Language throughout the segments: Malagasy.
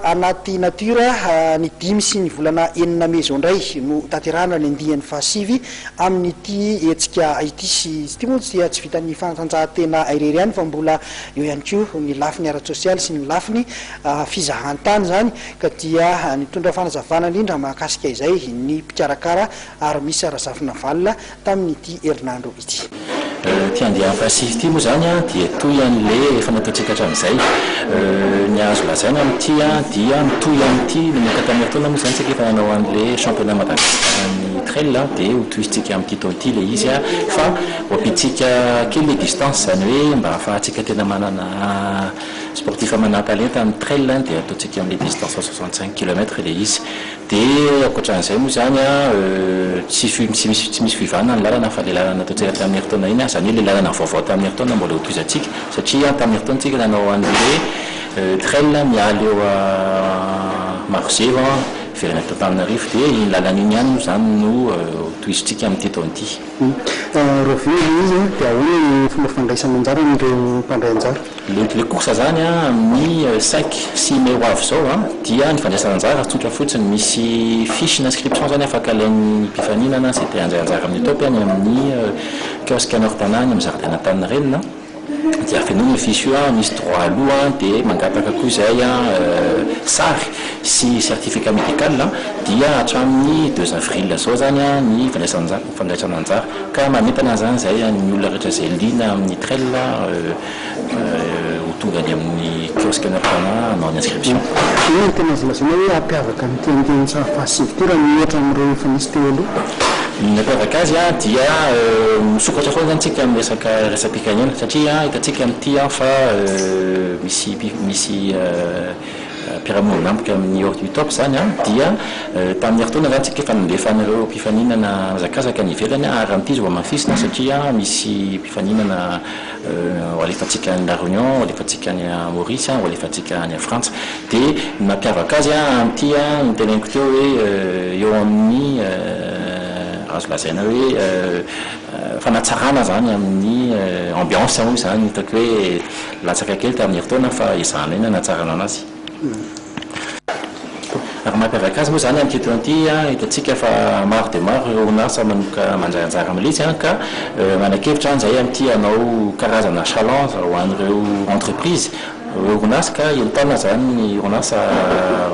anaty natura ny 5 sy ny volana 9 mey zao ndray no tanterahana ny andihan'ny fahasivy amin'ity etsika ity sy ty moa dia tsy vitan'ny fanatanjahantena irery ihany fa mbola eo ihany ko ny lafiny ara-tsosialy sy ny lafiny fizahantany zany ka dia nitondra fanazavana indrindra mahakasika izay ny mpikarakara ary misy arazafina valina tamin'ity herinandro ity. Ty andihan'ny fahasivy ity moa zany dia toy an'le efa nataontsika hatramin'izay ny azo lazaina amin'ity dia mitoy amin'ity nomeka tamin'ny heritonda moa zany tsika efa nanao an'le championnat Madagascar ny trail dia ho tohizitsika amin'ity taona ity le izy fa ho ampitsika kely le distance zany hoe mba ahafahantsika tena manana sportif manan-talenta amin'ny trail dia ataontsika amin'le distance 65 km le izy dia ankoatran'izay moa zany tsy misy fivana ny lalana fa le lalana ataontsika tamin'ny heritonda iny zany hoe le lalana vaovao tamin'ny heritonda mbola ho tohizatsika satria tamin'ny heritondatsika nanao an'le trail mialy eo Marseille ivelany tao Antananarivo dia iny lalana iny ihany zany no tohizitsika amin'ity taona ity. Revue izy dia ahoana ny fomba fandraisana anjara n'ireo mpandray anjara? Le course zany amin'ny 5-6 mai ho avy zao dia ny fandraisana anjara tsotra fotsiny misy fiche d'inscription zany afaka alain'ny mpifaninana izay te handray anjara amin'ny topy any amin'ny kiosque an'Ortana any amin'ny jardin Antaninarenina dia fenona fiche io misy 3 aloha dia mangataka koa izay sary sy certificat médical dia hatramin'ny 2 avril zao zany ny fandraisana anjara ka mametana zany zay ny olona rehetra izay lina amin'ny trail ho tonga any amin'ny kiosque an'Ortana hanao ny inscription. Ino tena zalazana hoe ampiavaka amin'ity andihan'ny fahasivy ity raha mihatra amin'ireo efa nisy teo aloha? Ny mampiavaka azy dia misokatra foana zany tsika amin'ny resam-pikanena satria hitantsika amin'ity fa misy mpiara-monina ampoka amin'ny hors du top zany dia tamin'ny heritonda zany tsika efa nandefan'ireo mpifaninana hazakazaka ny ivelany ary amin'ity izy vao mafisina satria misy mpifaninana ho alefatsika any La Réunion, ho alefatsika any Maurice, ho alefatsika any Frantsa dia ny mampiavaka azy amin'ity ny teneniko teo hoe eo amin'ny azo lazaina hoe fanatsarana zany amin'ny ambiance moa zany hitako hoe latsaka kely tamin'ny heritonda fa izahana iny hanatsarana anazy. Ary mampiavaka azy moa zany amin'ity taona ity hitantsika fa maro dia maro ireo orinasa manoka mandray anjara amin'ilay izy ka manakevitra izay amin'ity hanao karazana challenge ho an'ireo entreprise orinasa ka entana zany ny orinasa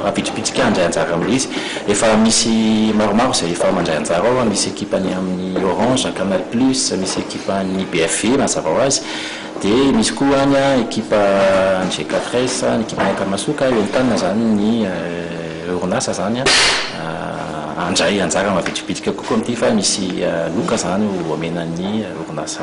apitripitsika handray anjara amin'ilay izy efa misy maromaro izay efa mandray anjara ao misy ekipany amin'ny Orange, Canal Plus, misy ekipany BFV mazava ho azy dia misy koa any ekipa ny G4S, ny ekipa Akamasoka entana zany ny orinasa zany handray anjara mapitripitsika kokoa amin'ity fa misy loka zany ho amenan'ny orinasa.